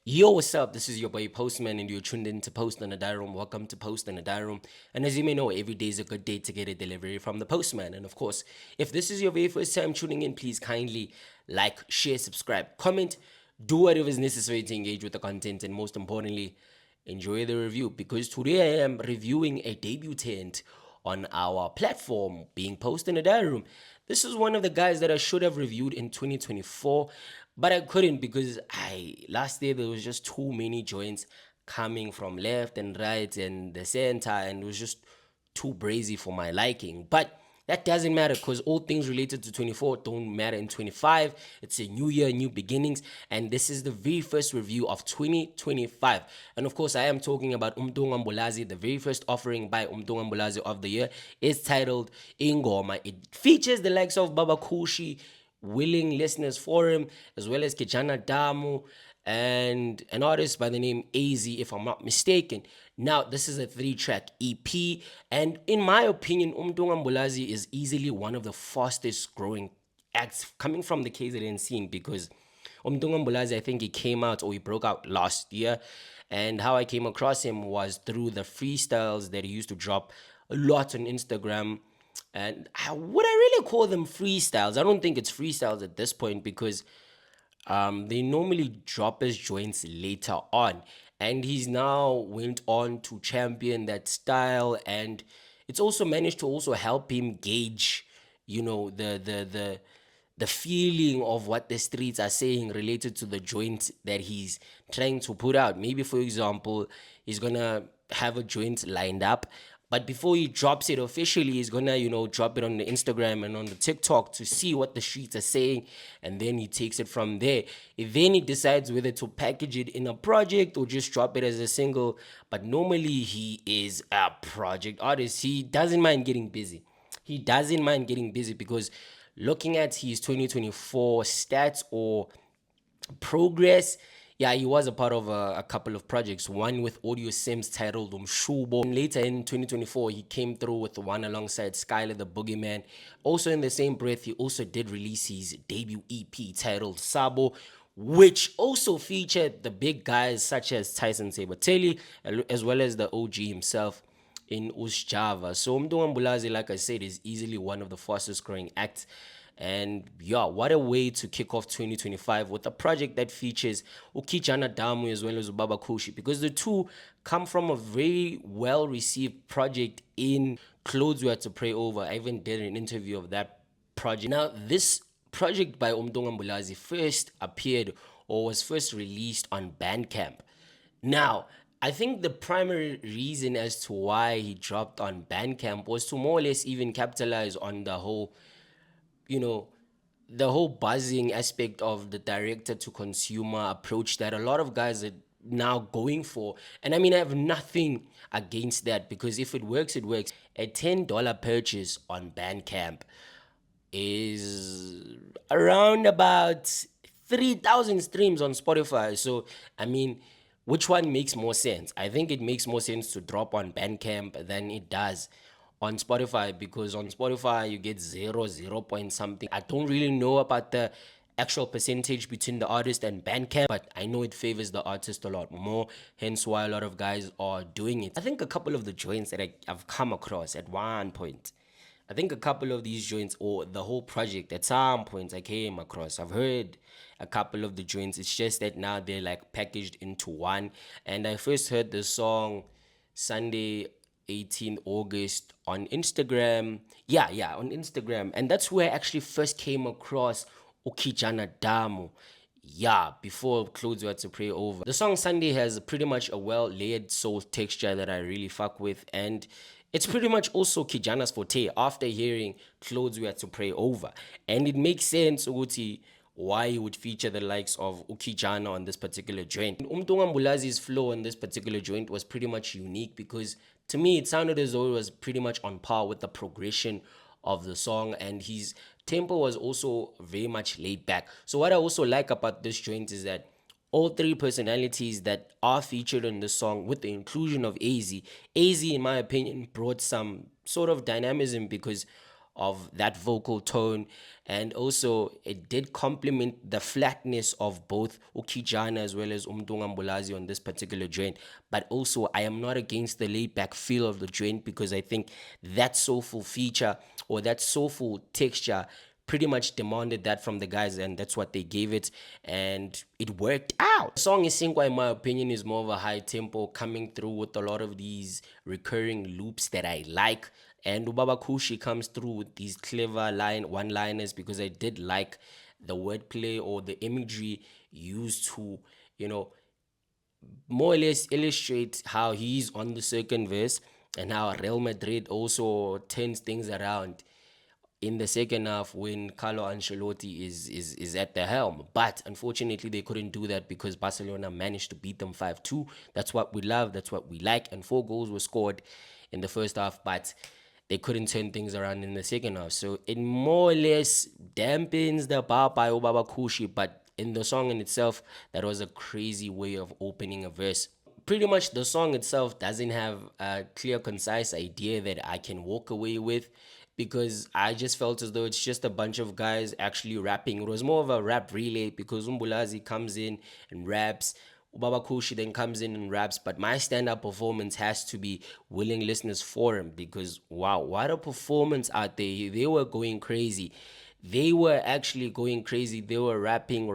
Yo, what's up? This is your boy Postman, and you're tuned in to Post on a Diary Room. Welcome to Post on a Diary Room. And as you may know, every day is a good day to get a delivery from the postman. And of course, if this is your very first time tuning in, please kindly like, share, subscribe, comment, do whatever is necessary to engage with the content, and most importantly, enjoy the review. Because today I am reviewing a debutant on our platform being Post in a Diary Room. This is one of the guys that I should have reviewed in 2024, but I couldn't because last year there was just too many joints coming from left and right and the center, and it was just too brazy for my liking. But that doesn't matter because all things related to 24 don't matter in 25. It's a new year, new beginnings, and this is the very first review of 2025. And of course, I am talking about Umntungwambulazi. The very first offering by Umntungwambulazi of the year is titled INGOMA. It features the likes of Baba Kushi, Willing Listeners Forum, as well as Kijana Damu, and an artist by the name AZ, if I'm not mistaken. Now, this is a 3-track EP, and in my opinion, Umntungwambulazi is easily one of the fastest growing acts coming from the KZN scene because Umntungwambulazi, I think he came out or he broke out last year, and how I came across him was through the freestyles that he used to drop a lot on Instagram. And would I really call them freestyles? I don't think it's freestyles at this point because they normally drop his joints later on, and he's now went on to champion that style, and it's also managed to also help him gauge, the feeling of what the streets are saying related to the joint that he's trying to put out. Maybe, for example, he's gonna have a joint lined up, but before he drops it officially, he's gonna, drop it on the Instagram and on the TikTok to see what the streets are saying, and then he takes it from there. Then he decides whether to package it in a project or just drop it as a single. But normally he is a project artist. He doesn't mind getting busy. He doesn't mind getting busy because looking at his 2024 stats or progress. Yeah, he was a part of a couple of projects, one with Audio Sims titled Umshubo. And later in 2024, he came through with one alongside Skylar the Boogeyman. Also in the same breath, he also did release his debut EP titled Sabo, which also featured the big guys such as Tyson Sabatelli, as well as the OG himself in Java. So uMntungwambulazi, like I said, is easily one of the fastest growing acts. And yeah, what a way to kick off 2025 with a project that features Ukijana Damu as well as Baba Kushi, because the two come from a very well received project in Clothes We Had to Pray Over. I even did an interview of that project. Now, this project by uMntungwambulazi first appeared or was first released on Bandcamp. Now, I think the primary reason as to why he dropped on Bandcamp was to more or less even capitalize on the whole, you know, the whole buzzing aspect of the director to consumer approach that a lot of guys are now going for. And I mean, I have nothing against that because if it works, it works. A $10 purchase on Bandcamp is around about 3,000 streams on Spotify. So, I mean, which one makes more sense? I think it makes more sense to drop on Bandcamp than it does on Spotify because on Spotify you get zero point something. I don't really know about the actual percentage between the artist and Bandcamp, but I know it favors the artist a lot more, hence why a lot of guys are doing it. I think a couple of the joints that I've come across at one point, I think a couple of these joints or the whole project at some points I came across. I've heard a couple of the joints. It's just that now they're like packaged into one. And I first heard the song Sunday 18th August on Instagram. Yeah, on Instagram. And that's where I actually first came across Ukijana Damu. Yeah, before Clothes We Had to Pray Over. The song Sunday has pretty much a well layered soul texture that I really fuck with, and it's pretty much also Kijana's forte after hearing Clothes We Had to Pray Over. And it makes sense Uguti why he would feature the likes of Ukijana on this particular joint. uMntungwambulazi's flow on this particular joint was pretty much unique because to me it sounded as though it was pretty much on par with the progression of the song, and his tempo was also very much laid back. So what I also like about this joint is that all three personalities that are featured in the song, with the inclusion of AZ, in my opinion, brought some sort of dynamism because of that vocal tone, and also it did complement the flatness of both Ukijana as well as Umntungwambulazi on this particular joint. But also, I am not against the laid back feel of the joint, because I think that soulful feature or that soulful texture pretty much demanded that from the guys, and that's what they gave it, and it worked out. The song Isinkwa, in my opinion, is more of a high tempo, coming through with a lot of these recurring loops that I like. And Ubaba Kushi comes through with these clever one-liners, because I did like the wordplay or the imagery used to, more or less illustrate how he's on the second verse, and how Real Madrid also turns things around in the second half when Carlo Ancelotti is at the helm. But unfortunately, they couldn't do that because Barcelona managed to beat them 5-2. That's what we love. That's what we like. And 4 goals were scored in the first half, but they couldn't turn things around in the second half. So it more or less dampens the bar by Obaba Kushi. But in the song in itself, that was a crazy way of opening a verse. Pretty much the song itself doesn't have a clear, concise idea that I can walk away with, because I just felt as though it's just a bunch of guys actually rapping. It was more of a rap relay, because uMbulazi comes in and raps. Ubaba Kushi then comes in and raps, but my stand-up performance has to be Willing Listeners Forum, because wow, what a performance out there. They were going crazy. They were actually going crazy. They were rapping,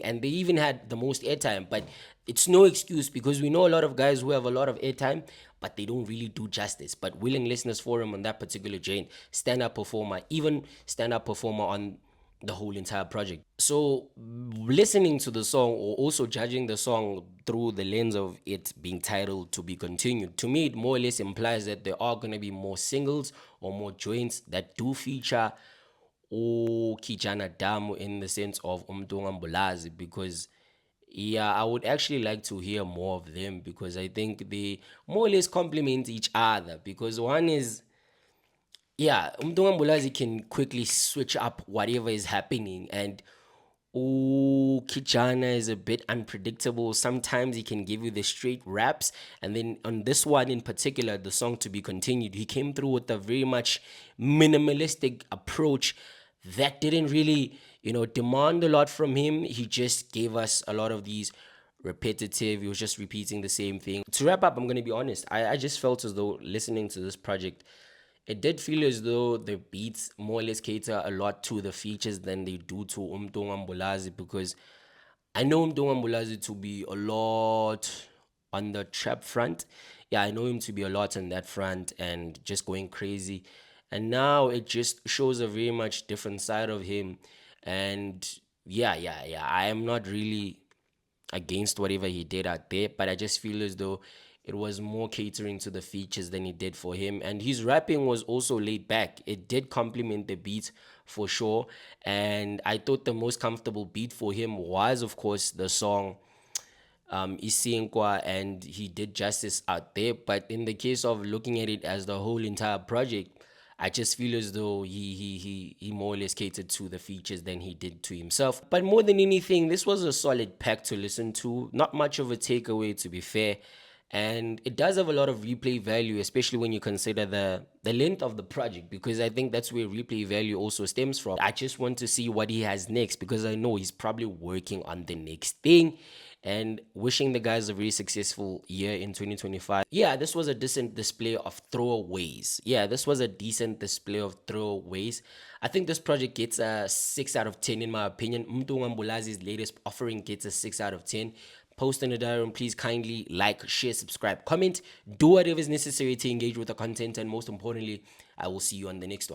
and they even had the most airtime. But it's no excuse, because we know a lot of guys who have a lot of airtime, but they don't really do justice. But Willing Listeners Forum on that particular joint, stand-up performer, even stand-up performer on the whole entire project. So listening to the song, or also judging the song through the lens of it being titled To Be Continued, to me it more or less implies that there are going to be more singles or more joints that do feature Kijana Damu, in the sense of Umntungwambulazi, because yeah, I would actually like to hear more of them, because I think they more or less complement each other. Because one is, yeah, Umntungwambulazi can quickly switch up whatever is happening, and Kijana is a bit unpredictable. Sometimes he can give you the straight raps, and then on this one in particular, the song To Be Continued, he came through with a very much minimalistic approach that didn't really, demand a lot from him. He just gave us a lot of these repetitive, he was just repeating the same thing. To wrap up, I'm going to be honest, I just felt as though listening to this project, it did feel as though the beats more or less cater a lot to the features than they do to Umntungwambulazi, because I know Umntungwambulazi to be a lot on the trap front. Yeah, I know him to be a lot on that front and just going crazy. And now it just shows a very much different side of him. And yeah. I am not really against whatever he did out there, but I just feel as though it was more catering to the features than it did for him. And his rapping was also laid back. It did complement the beat for sure. And I thought the most comfortable beat for him was, of course, the song Isinkwa, and he did justice out there. But in the case of looking at it as the whole entire project, I just feel as though he more or less catered to the features than he did to himself. But more than anything, this was a solid pack to listen to. Not much of a takeaway, to be fair. And it does have a lot of replay value, especially when you consider the length of the project, because I think that's where replay value also stems from. I just want to see what he has next, because I know he's probably working on the next thing. And wishing the guys a very successful year in 2025. Yeah, this was a decent display of throwaways. I think this project gets a 6 out of 10 in my opinion. Umntungwambulazi's latest offering gets a 6 out of 10. Post in the diary, please kindly like, share, subscribe, comment, do whatever is necessary to engage with the content, and most importantly, I will see you on the next one.